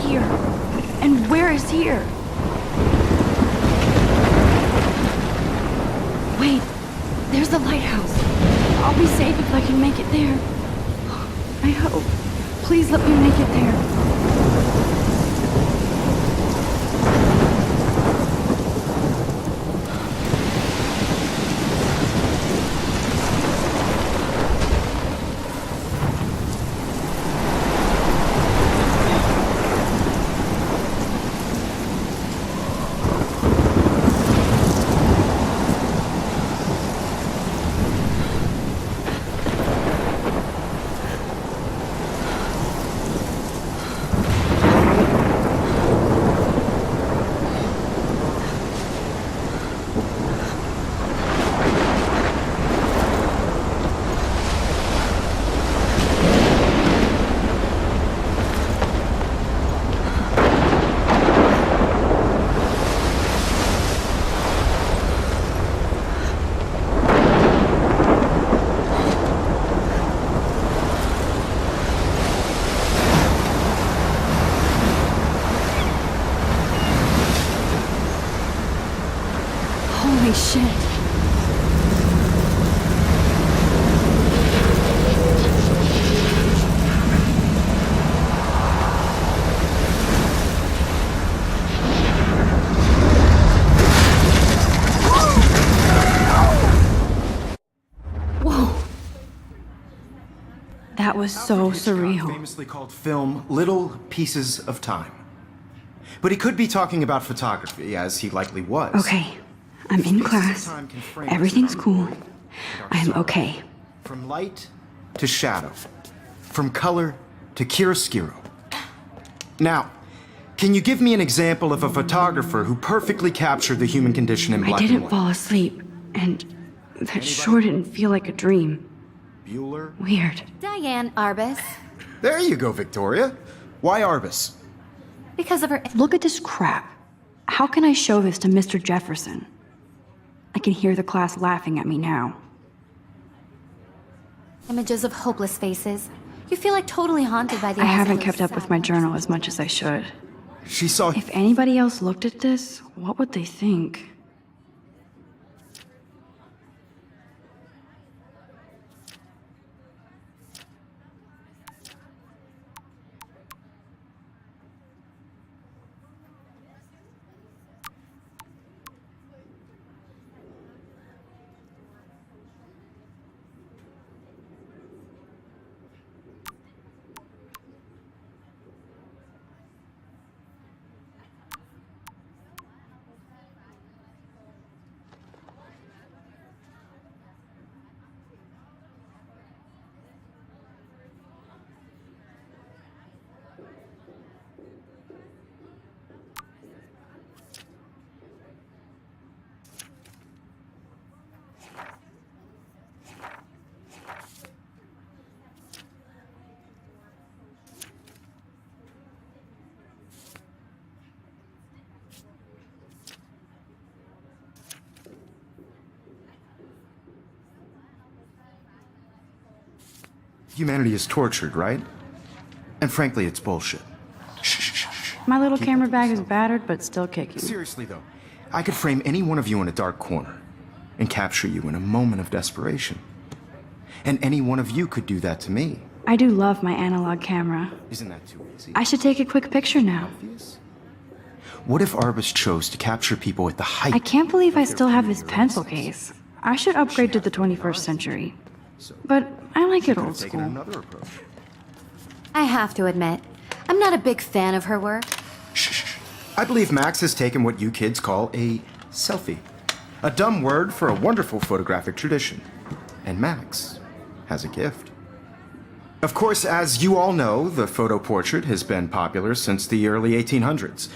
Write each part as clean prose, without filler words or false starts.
here? And where is here? Wait, there's the lighthouse. I'll be safe if I can make it there. I hope. Please let me make it there. Holy shit. Whoa. That was so surreal. Famously called film Little Pieces of Time. But he could be talking about photography, as he likely was. Okay, I'm in class. Everything's cool. I am okay. From light to shadow. From color to chiaroscuro. Now, can you give me an example of a photographer who perfectly captured the human condition in black and I didn't white? fall asleep, and that sure didn't feel like a dream. Bueller? Weird. Diane Arbus. There you go, Victoria. Why Arbus? Because of her Look at this crap. How can I show this to Mr. Jefferson? I can hear the class laughing at me now. images of hopeless faces. You feel like totally haunted by the I eyes of haven't those kept up with sad my ones. journal as much as I should. She saw... If anybody else looked at this, what would they think? Humanity is tortured, right? And frankly, it's bullshit. Shh. My little camera bag is battered, but still kicking. Seriously, though, I could frame any one of you in a dark corner and capture you in a moment of desperation. And any one of you could do that to me. I do love my analog camera. Isn't that too easy? I should take a quick picture now. Obvious? What if Arbus chose to capture people at the height? I can't believe I still have this pencil case. I should upgrade to the 21st century. But I like it old Taken school. another approach. I have to admit, I'm not a big fan of her work. Shh. I believe Max has taken what you kids call a selfie. A dumb word for a wonderful photographic tradition. And Max has a gift. Of course, as you all know, the photo portrait has been popular since the early 1800s.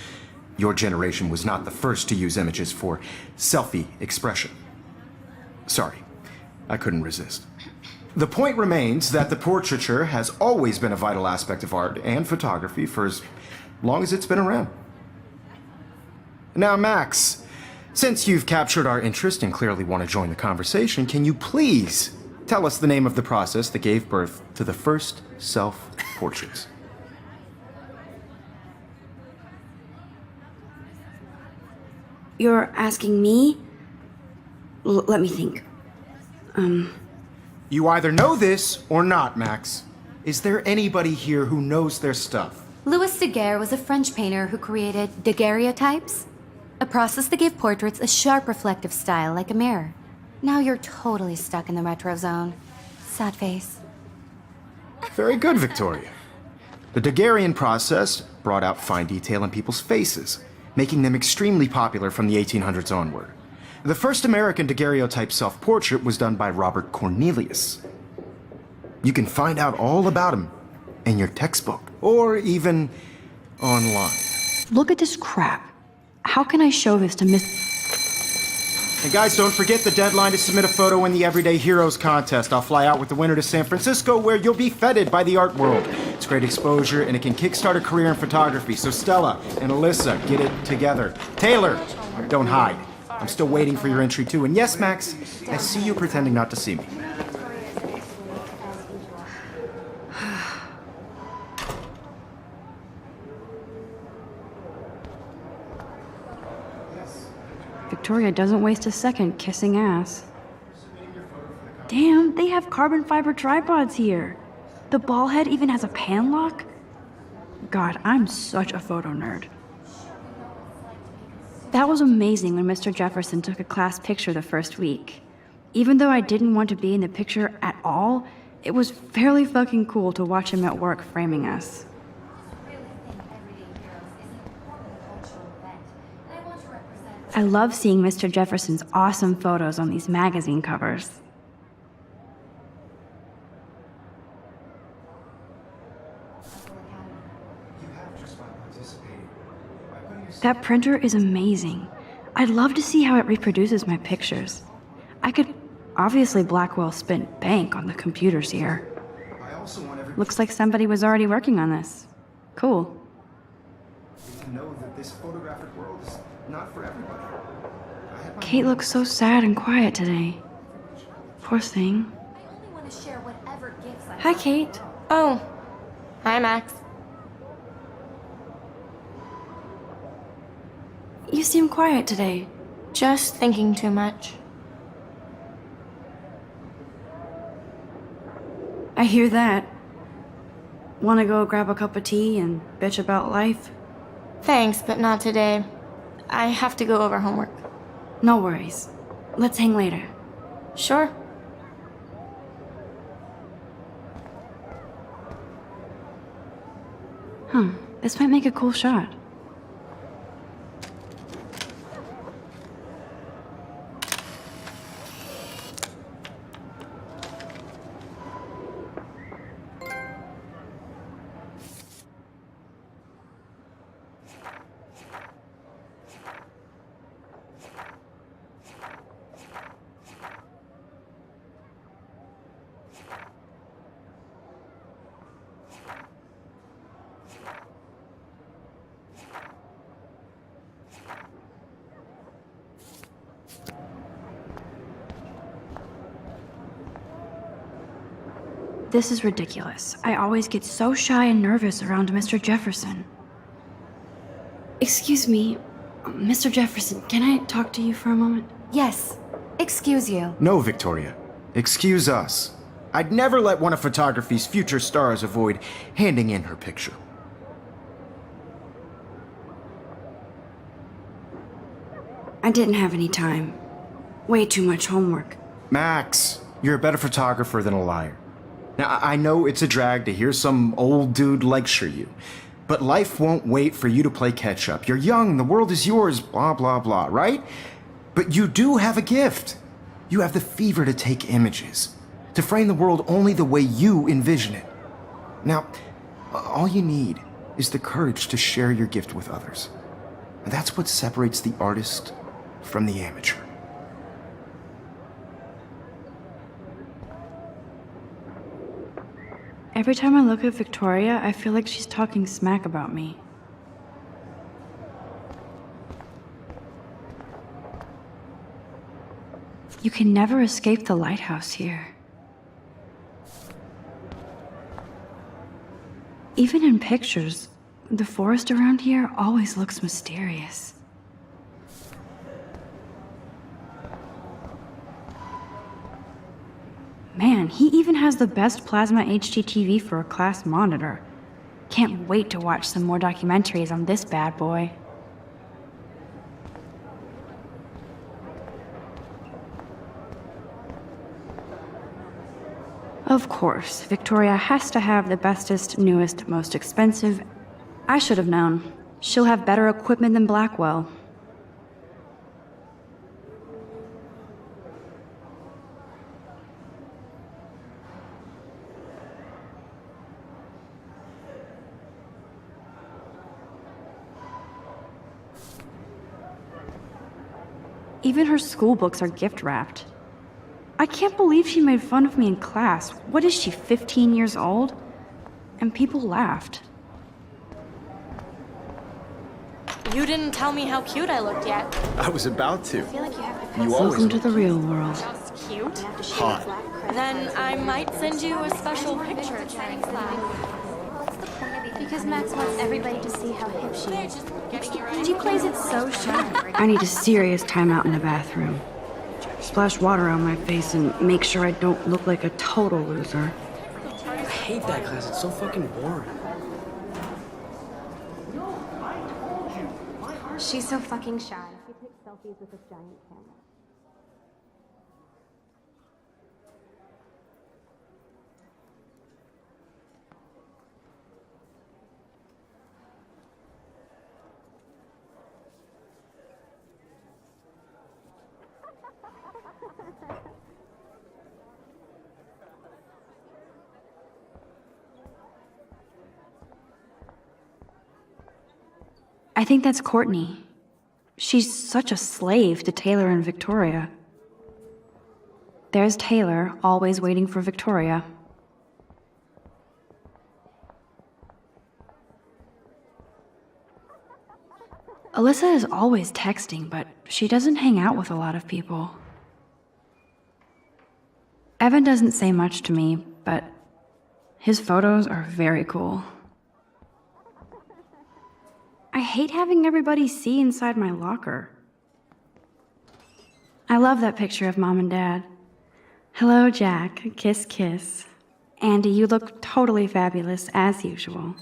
Your generation was not the first to use images for selfie expression. Sorry, I couldn't resist. The point remains that the portraiture has always been a vital aspect of art and photography for as long as it's been around. Now, Max, since you've captured our interest and clearly want to join the conversation, can you please tell us the name of the process that gave birth to the first self-portraits? You're asking me? Let me think. You either know this or not, Max. Is there anybody here who knows their stuff? Louis Daguerre was a French painter who created daguerreotypes, a process that gave portraits a sharp reflective style like a mirror. Now you're totally stuck in the retro zone. Sad face. Very good, Victoria. The Daguerrean process brought out fine detail in people's faces, making them extremely popular from the 1800s onward. The first American daguerreotype self-portrait was done by Robert Cornelius. You can find out all about him in your textbook, or even online. Look at this crap. How can I show this to Miss... And guys, don't forget the deadline to submit a photo in the Everyday Heroes contest. I'll fly out with the winner to San Francisco, where you'll be feted by the art world. It's great exposure, and it can kickstart a career in photography. So Stella and Alyssa, get it together. Taylor, don't hide. I'm still waiting for your entry too. And yes, Max, I see you pretending not to see me. Victoria doesn't waste a second kissing ass. Damn, they have carbon fiber tripods here. The ball head even has a pan lock. God, I'm such a photo nerd. That was amazing when Mr. Jefferson took a class picture the first week. Even though I didn't want to be in the picture at all, it was fairly fucking cool to watch him at work framing us. I love seeing Mr. Jefferson's awesome photos on these magazine covers. That printer is amazing. I'd love to see how it reproduces my pictures. Obviously Blackwell spent bank on the computers here. Looks like somebody was already working on this. Cool. To know that this photographic world is not for everybody. Kate looks so sad and quiet today. Poor thing. I only want to share whatever gifts I Hi, Kate. Oh, hi, Max. You seem quiet today. Just thinking too much. I hear that. Want to go grab a cup of tea and bitch about life? Thanks, but not today. I have to go over homework. No worries. Let's hang later. Sure. This might make a cool shot. This is ridiculous. I always get so shy and nervous around Mr. Jefferson. Excuse me, Mr. Jefferson, can I talk to you for a moment? Yes. Excuse you. No, Victoria. Excuse us. I'd never let one of photography's future stars avoid handing in her picture. I didn't have any time. Way too much homework. Max, you're a better photographer than a liar. Now, I know it's a drag to hear some old dude lecture you, but life won't wait for you to play catch-up. You're young, the world is yours, blah, blah, blah, right? But you do have a gift. You have the fever to take images, to frame the world only the way you envision it. Now, all you need is the courage to share your gift with others. And that's what separates the artist from the amateur. Every time I look at Victoria, I feel like she's talking smack about me. You can never escape the lighthouse here. Even in pictures, the forest around here always looks mysterious. he even has the best plasma HDTV for a class monitor. Can't wait to watch some more documentaries on this bad boy. Of course, Victoria has to have the bestest, newest, most expensive. I should have known. She'll have better equipment than Blackwell. Even her school books are gift-wrapped. I can't believe she made fun of me in class. What is she, 15 years old? And people laughed. You didn't tell me how cute I looked yet. I was about to. I feel like you have to You always Welcome to the real world. Just cute. hot. Then I might send you a special picture. Because Max wants everybody to see how hip she is. She plays it so sharp. I need a serious timeout in the bathroom. Splash water on my face and make sure I don't look like a total loser. I hate that class. It's so fucking boring. She's so fucking shy. She takes selfies with this giant camera. I think that's Courtney. She's such a slave to Taylor and Victoria. There's Taylor, always waiting for Victoria. Alyssa is always texting, but she doesn't hang out with a lot of people. Evan doesn't say much to me, but his photos are very cool. I hate having everybody see inside my locker. I love that picture of Mom and Dad. Hello, Jack. Kiss, kiss. Andy, you look totally fabulous, as usual.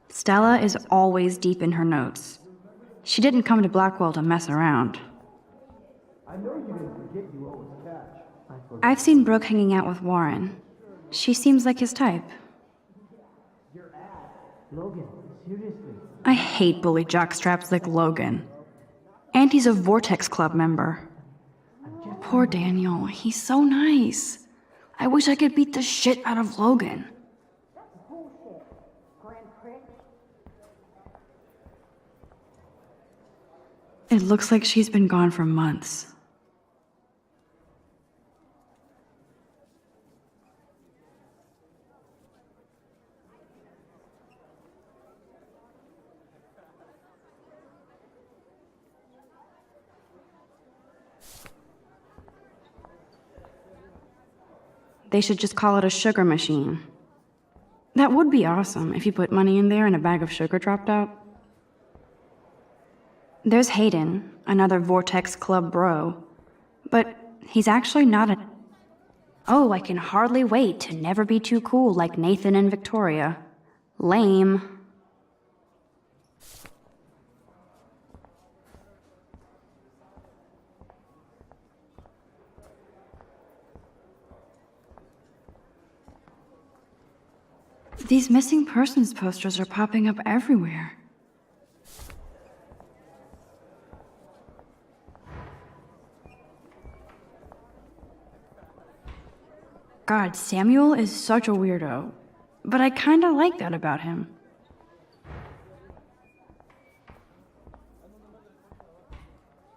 Stella is always deep in her notes. She didn't come to Blackwell to mess around. I've seen Brooke hanging out with Warren. She seems like his type. Logan, seriously. I hate bully jockstraps like Logan. And he's a Vortex Club member. Poor Daniel, he's so nice. I wish I could beat the shit out of Logan. It looks like she's been gone for months. They should just call it a sugar machine. That would be awesome if you put money in there and a bag of sugar dropped out. There's Hayden, another Vortex Club bro. But he's actually not a... Oh, I can hardly wait to never be too cool like Nathan and Victoria. Lame. These missing persons posters are popping up everywhere. God, Samuel is such a weirdo, but I kinda like that about him.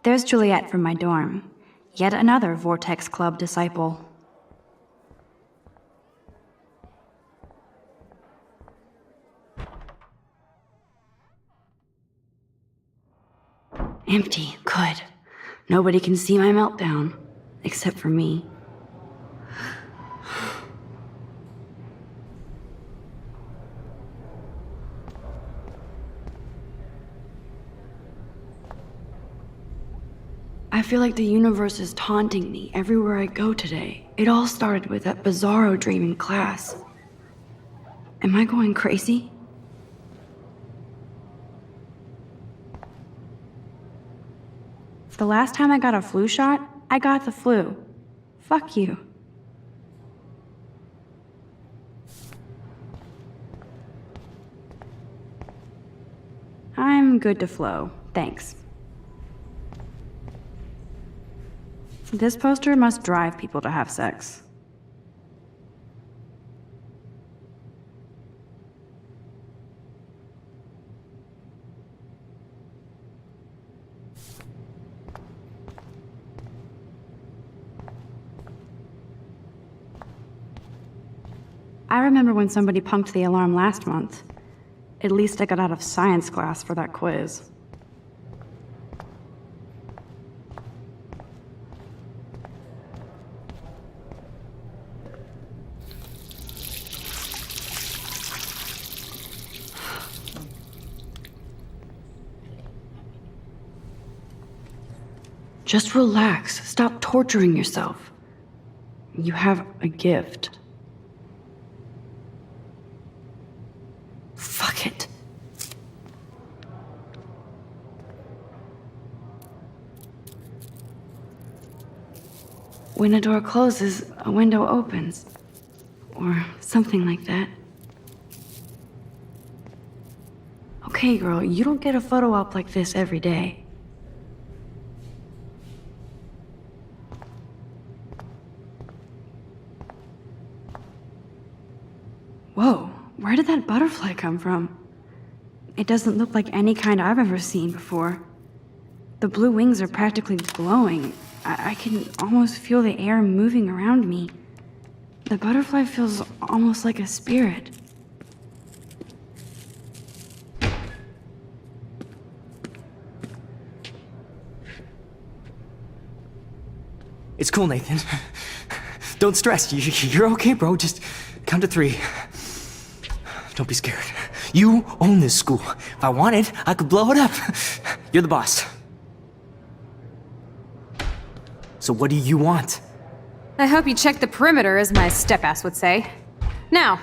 There's Juliet from my dorm, yet another Vortex Club disciple. Empty, good. Nobody can see my meltdown, except for me. I feel like the universe is taunting me everywhere I go today. It all started with that bizarro dream in class. Am I going crazy? The last time I got a flu shot, I got the flu. Fuck you. I'm good to flow, thanks. This poster must drive people to have sex. I remember when somebody punked the alarm last month. At least I got out of science class for that quiz. Just relax. Stop torturing yourself. You have a gift. Fuck it. When a door closes, a window opens. Or something like that. Okay, girl, you don't get a photo op like this every day. Whoa, where did that butterfly come from? It doesn't look like any kind I've ever seen before. The blue wings are practically glowing. I can almost feel the air moving around me. The butterfly feels almost like a spirit. It's cool, Nathan. Don't stress. You're okay, bro. Just count to 3. Don't be scared. You own this school. If I wanted, I could blow it up. You're the boss. So what do you want? I hope you checked the perimeter, as my step-ass would say. Now,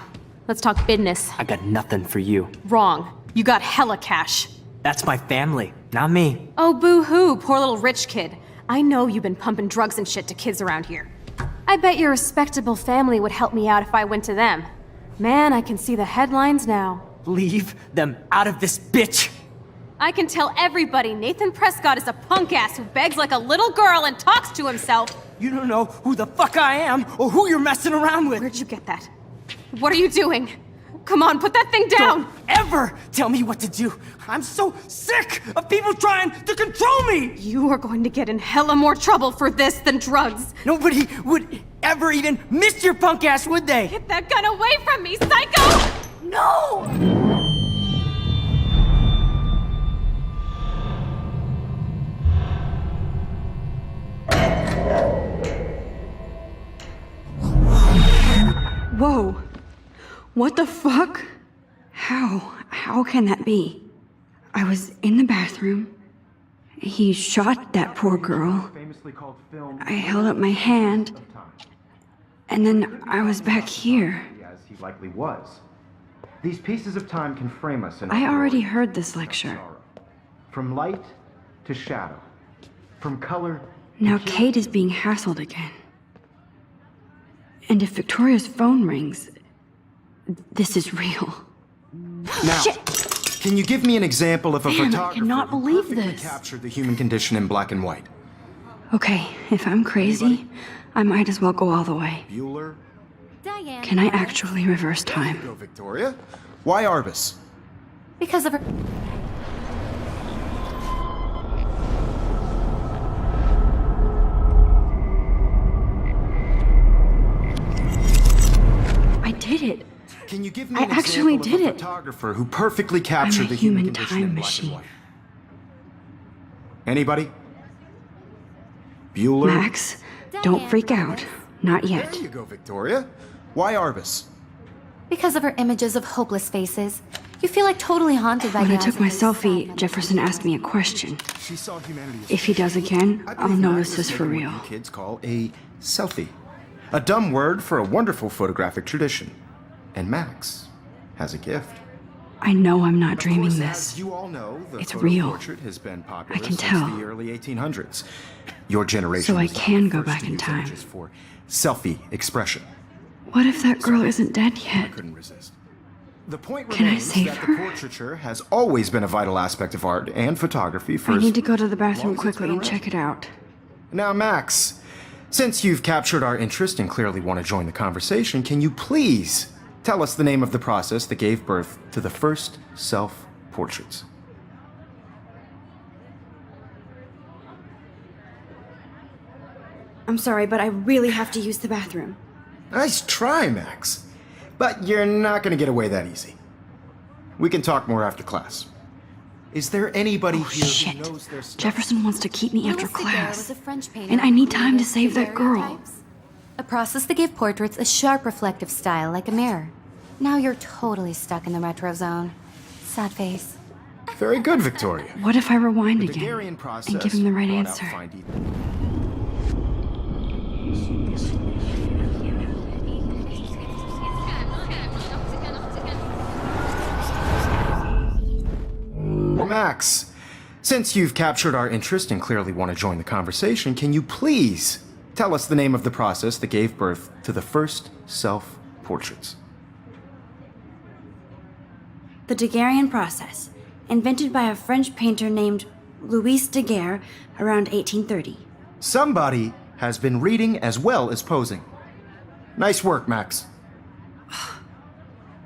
let's talk business. I got nothing for you. Wrong. You got hella cash. That's my family, not me. Oh, boo-hoo, poor little rich kid. I know you've been pumping drugs and shit to kids around here. I bet your respectable family would help me out if I went to them. Man, I can see the headlines now. Leave them out of this bitch! I can tell everybody Nathan Prescott is a punk ass who begs like a little girl and talks to himself. You don't know who the fuck I am or who you're messing around with. Where'd you get that? What are you doing? Come on, put that thing down! Don't ever tell me what to do! I'm so sick of people trying to control me! You are going to get in hella more trouble for this than drugs. Nobody would ever even miss your punk ass, would they? Get that gun away from me, psycho! No! Whoa. What the fuck? How can that be? I was in the bathroom. He shot that poor girl. I held up my hand. And then I was back here. As he likely was. These pieces of time can frame us in I already heard this lecture. From light to shadow. From color. Now Kate is being hassled again. And if Victoria's phone rings, this is real. Now, Shit. Can you give me an example of a Damn, I photographer cannot who believe perfectly this. captured the human condition in black and white? Okay, if I'm crazy, I might as well go all the way. Bueller? Diane. Can I actually reverse time? Go, Victoria. Why Arbus? Because of her. I did it. Can you give me I an actually example did of a it. photographer who perfectly I'm captured a the human human condition in time black and machine. white? Anybody? Bueller? Max, don't freak out. Not yet. There you go, Victoria. Why Arbus? Because of her images of hopeless faces. You feel like totally haunted by When the I took my eyes of this selfie, sad Jefferson asked me a question. She saw humanity as If he does again, I I'll believe know Max this has is for taken real. what you kids call a selfie. A dumb word for a wonderful photographic tradition. And Max has a gift. I know I'm not Of dreaming course, this. as you all know, the It's photo real. portrait has been popular I can since tell. the early 1800s. Your generation So I was not can the go first back to in use time. images for selfie expression. What if that girl isn't dead I yet? couldn't resist. The point Can I remains save that her? the portraiture has always been a vital aspect of art and photography for I as need to go to the long bathroom as it's quickly been and around. check it out. Now, Max, since you've captured our interest and clearly want to join the conversation, can you please tell us the name of the process that gave birth to the first self-portraits? I'm sorry, but I really have to use the bathroom. Nice try, Max. But you're not going to get away that easy. We can talk more after class. Is there anybody Oh, here shit. who knows their stuff? Jefferson wants to keep me after Louis Daguerre was class. a French painter And I who need time to created save that girl. daguerreotypes, a process that gave portraits a sharp reflective style like a mirror. Now you're totally stuck in the retro zone. Sad face. Very good, Victoria. What if I rewind The again Daguerrean process and give him the right brought out answer? fine detail. Max, since you've captured our interest and clearly want to join the conversation, can you please tell us the name of the process that gave birth to the first self-portraits? The Daguerrean process, invented by a French painter named Louis Daguerre around 1830. Somebody has been reading as well as posing. Nice work, Max.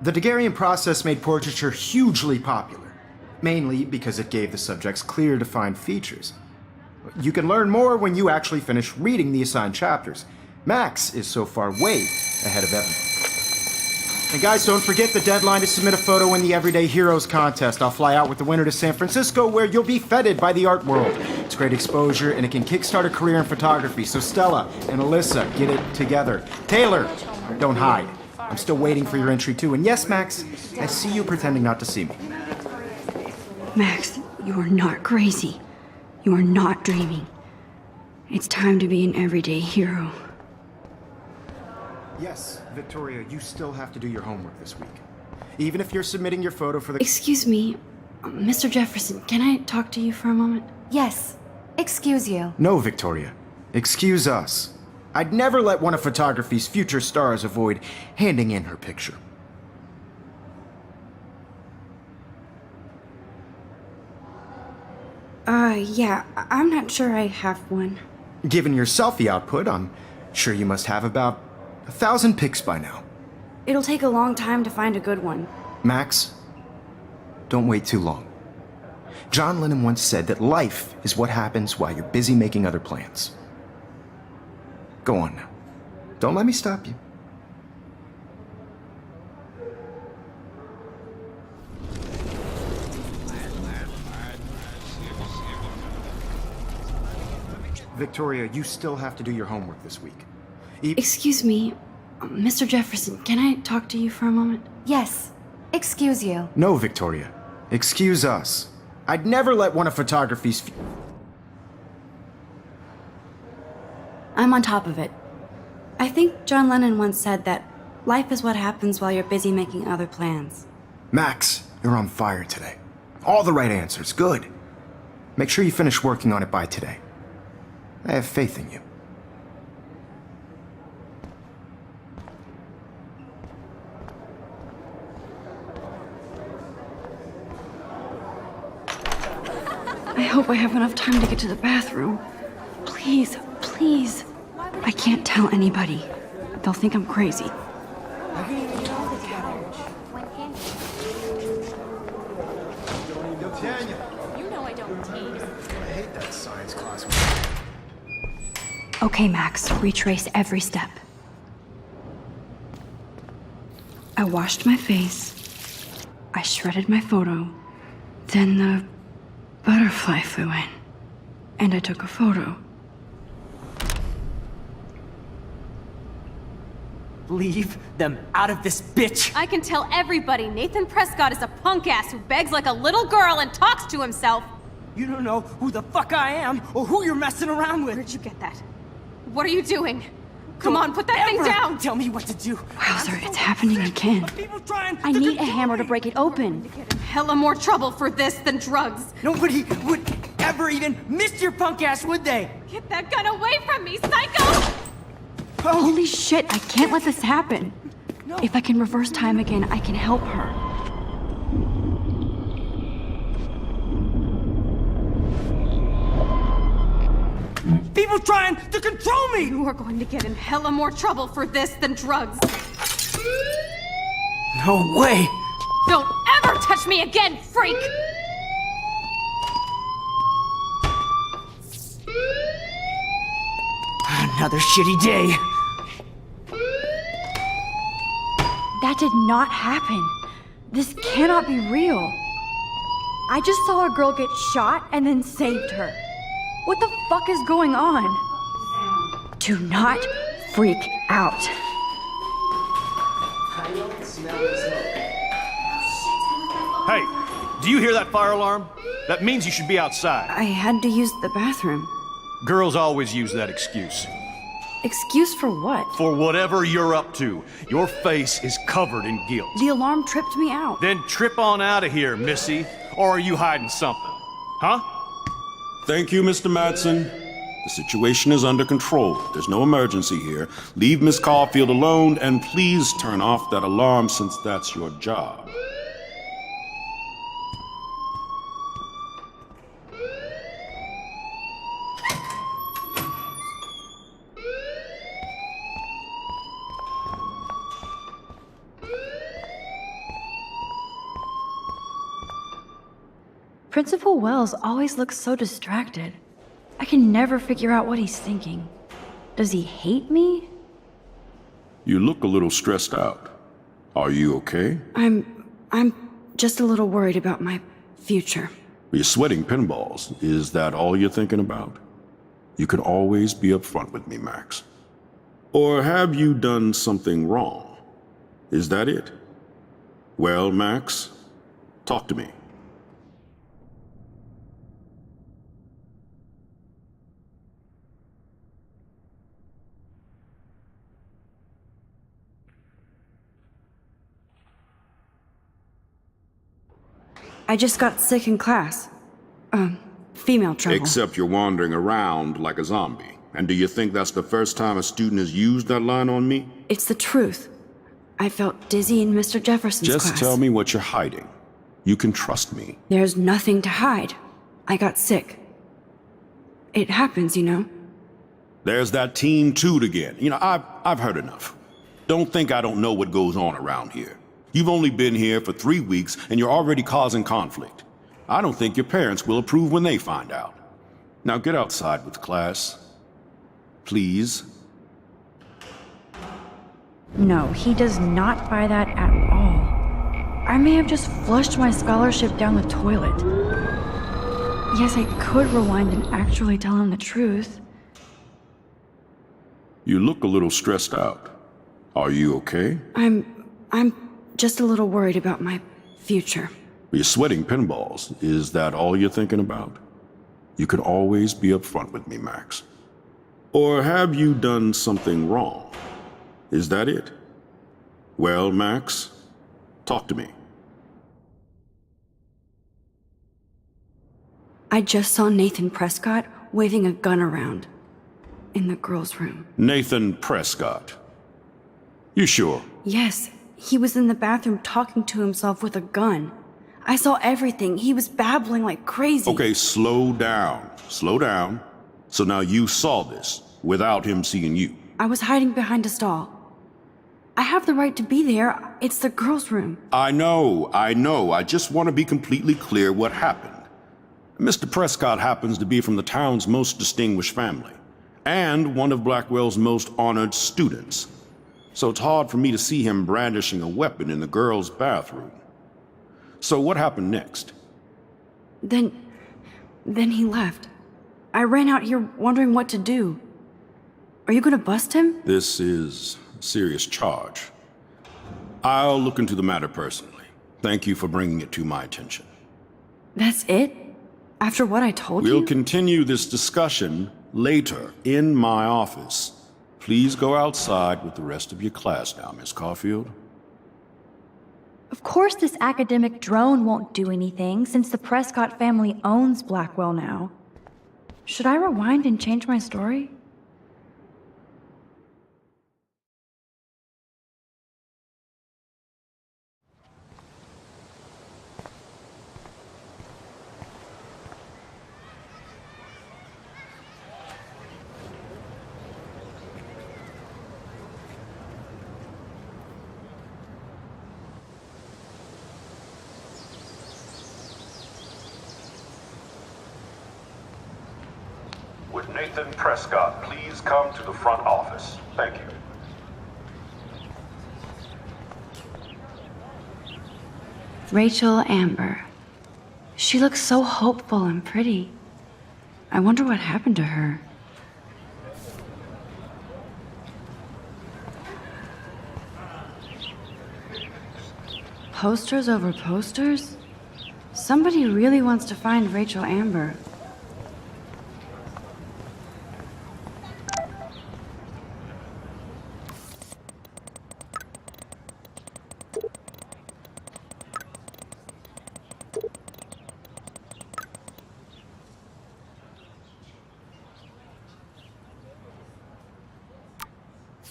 The Daguerrean process made portraiture hugely popular, mainly because it gave the subjects clear, defined features. You can learn more when you actually finish reading the assigned chapters. Max is so far way ahead of everyone. And guys, don't forget the deadline to submit a photo in the Everyday Heroes contest. I'll fly out with the winner to San Francisco, where you'll be feted by the art world. It's great exposure, and it can kickstart a career in photography. So Stella and Alyssa, get it together. Taylor, don't hide. I'm still waiting for your entry too. And yes, Max, I see you pretending not to see me. Max, you are not crazy. You are not dreaming. It's time to be an everyday hero. Yes, Victoria, you still have to do your homework this week. Even if you're submitting your photo for the... Excuse me, Mr. Jefferson, can I talk to you for a moment? Yes. Excuse you. No, Victoria. Excuse us. I'd never let one of photography's future stars avoid handing in her picture. Yeah, I'm not sure I have one. Given your selfie output, I'm sure you must have about 1,000 pics by now. It'll take a long time to find a good one. Max, don't wait too long. John Lennon once said that life is what happens while you're busy making other plans. Go on now. Don't let me stop you. Victoria, you still have to do your homework this week. Excuse me, Mr. Jefferson, can I talk to you for a moment? Yes. Excuse you. No, Victoria. Excuse us. I'd never let one of photography's... I'm on top of it. I think John Lennon once said that life is what happens while you're busy making other plans. Max, you're on fire today. All the right answers. Good. Make sure you finish working on it by today. I have faith in you. I hope I have enough time to get to the bathroom. Please, please. I can't tell anybody. They'll think I'm crazy. You know I don't tease. I hate that science class. Okay, Max, retrace every step. I washed my face. I shredded my photo. Then the butterfly flew in. And I took a photo. Leave them out of this bitch! I can tell everybody Nathan Prescott is a punk ass who begs like a little girl and talks to himself. You don't know who the fuck I am or who you're messing around with. Where'd you get that? What are you doing? Come on, put that thing Ever down! Tell me what to do. Wowzer, it's happening again. People trying I to need a control hammer to me. break it open. Get in hella more trouble for this than drugs. Nobody would ever even miss your punk ass, would they? Get that gun away from me, psycho! Holy shit, I can't let this happen. No. If I can reverse time again, I can help her. People trying to control me! You are going to get in hella more trouble for this than drugs. No way! Don't ever touch me again, freak! Another shitty day. That did not happen. This cannot be real. I just saw a girl get shot and then saved her. What the fuck is going on? Do not freak out. Hey, do you hear that fire alarm? That means you should be outside. I had to use the bathroom. Girls always use that excuse. Excuse for what? For whatever you're up to, your face is covered in guilt. The alarm tripped me out. Then trip on out of here, Missy. Or are you hiding something? Huh? Thank you, Mr. Madsen. The situation is under control. There's no emergency here. Leave Miss Caulfield alone, and please turn off that alarm since that's your job. Principal Wells always looks so distracted. I can never figure out what he's thinking. Does he hate me? You look a little stressed out. Are you okay? I'm just a little worried about my future. You're sweating pinballs. Is that all you're thinking about? You can always be upfront with me, Max. Or have you done something wrong? Is that it? Well, Max, talk to me. I just got sick in class. Female trouble. Except you're wandering around like a zombie. And do you think that's the first time a student has used that line on me? It's the truth. I felt dizzy in Mr. Jefferson's class. Just tell me what you're hiding. You can trust me. There's nothing to hide. I got sick. It happens, you know. There's that teen toot again. You know, I've heard enough. Don't think I don't know what goes on around here. You've only been here for 3 weeks and you're already causing conflict. I don't think your parents will approve when they find out. Now get outside with class. Please. No, he does not buy that at all. I may have just flushed my scholarship down the toilet. Yes, I could rewind and actually tell him the truth. You look a little stressed out. Are you okay? I'm just a little worried about my future. You're sweating pinballs. Is that all you're thinking about? You can always be upfront with me, Max. Or have you done something wrong? Is that it? Well, Max, talk to me. I just saw Nathan Prescott waving a gun around in the girls' room. Nathan Prescott. You sure? Yes, he was in the bathroom talking to himself with a gun. I saw everything. He was babbling like crazy. Okay, slow down. Slow down. So now you saw this without him seeing you. I was hiding behind a stall. I have the right to be there. It's the girls' room. I know. I just want to be completely clear what happened. Mr. Prescott happens to be from the town's most distinguished family, and one of Blackwell's most honored students. So it's hard for me to see him brandishing a weapon in the girls' bathroom. So what happened next? Then he left. I ran out here wondering what to do. Are you gonna bust him? This is serious charge. I'll look into the matter personally. Thank you for bringing it to my attention. That's it? After what I told you? We'll continue this discussion later in my office. Please go outside with the rest of your class now, Miss Caulfield. Of course this academic drone won't do anything, since the Prescott family owns Blackwell now. Should I rewind and change my story? Would Nathan Prescott please come to the front office? Thank you. Rachel Amber. She looks so hopeful and pretty. I wonder what happened to her. Posters over posters? Somebody really wants to find Rachel Amber.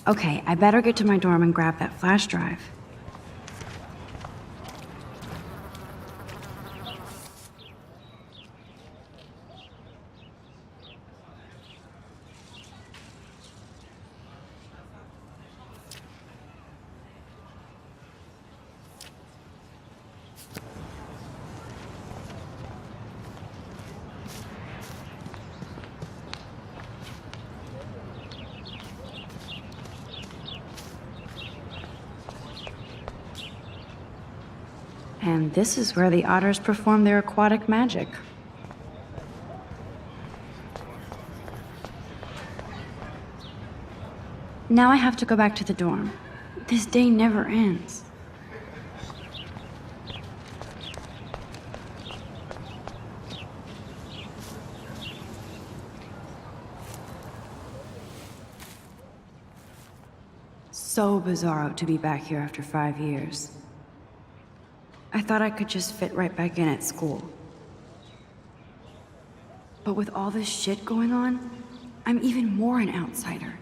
Okay, I better get to my dorm and grab that flash drive. And this is where the otters perform their aquatic magic. Now I have to go back to the dorm. This day never ends. So bizarro to be back here after 5 years. I thought I could just fit right back in at school. But with all this shit going on, I'm even more an outsider.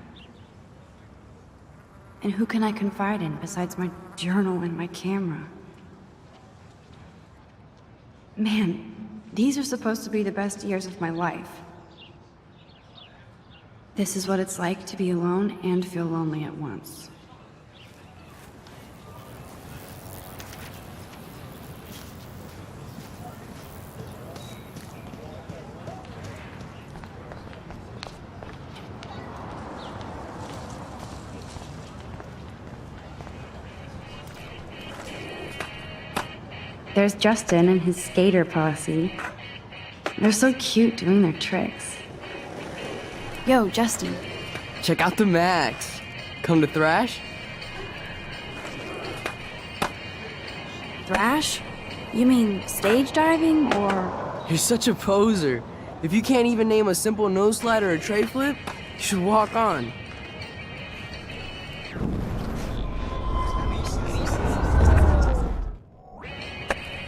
And who can I confide in besides my journal and my camera? Man, these are supposed to be the best years of my life. This is what it's like to be alone and feel lonely at once. There's Justin and his skater posse. They're so cute doing their tricks. Yo, Justin. Check out the Max. Come to thrash? Thrash? You mean stage diving, or...? You're such a poser. If you can't even name a simple nose slide or a tray flip, you should walk on.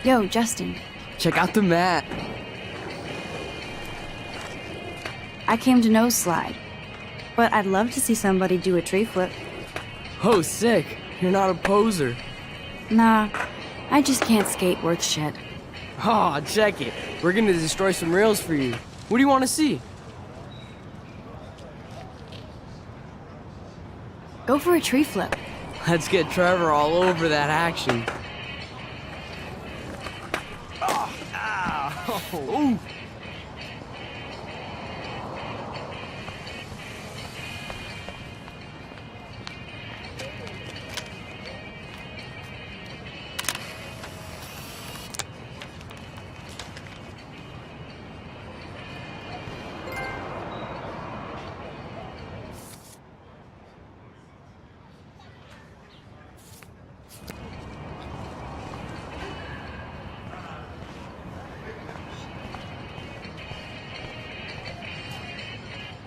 Yo, Justin. Check out the mat. I came to nose slide, but I'd love to see somebody do a tree flip. Oh, sick. You're not a poser. Nah, I just can't skate worth shit. Aw, check it. We're gonna destroy some rails for you. What do you want to see? Go for a tree flip. Let's get Trevor all over that action. Ooh.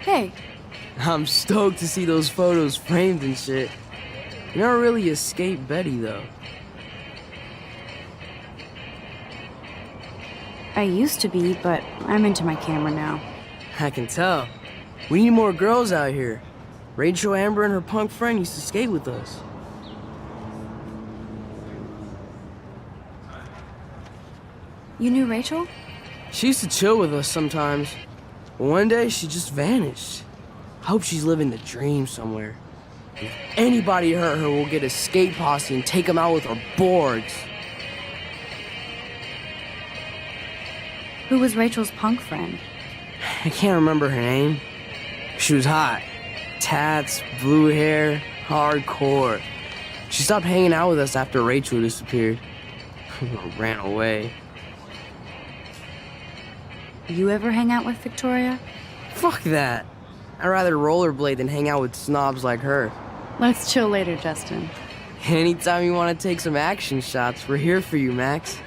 Hey. I'm stoked to see those photos framed and shit. You never really escaped Betty, though. I used to be, but I'm into my camera now. I can tell. We need more girls out here. Rachel, Amber, and her punk friend used to skate with us. You knew Rachel? She used to chill with us sometimes, but one day she just vanished. I hope she's living the dream somewhere. If anybody hurt her, we'll get a skate posse and take them out with our boards. Who was Rachel's punk friend? I can't remember her name. She was hot. Tats, blue hair, hardcore. She stopped hanging out with us after Rachel disappeared. Or ran away. You ever hang out with Victoria? Fuck that. I'd rather rollerblade than hang out with snobs like her. Let's chill later, Justin. Anytime you want to take some action shots, we're here for you, Max.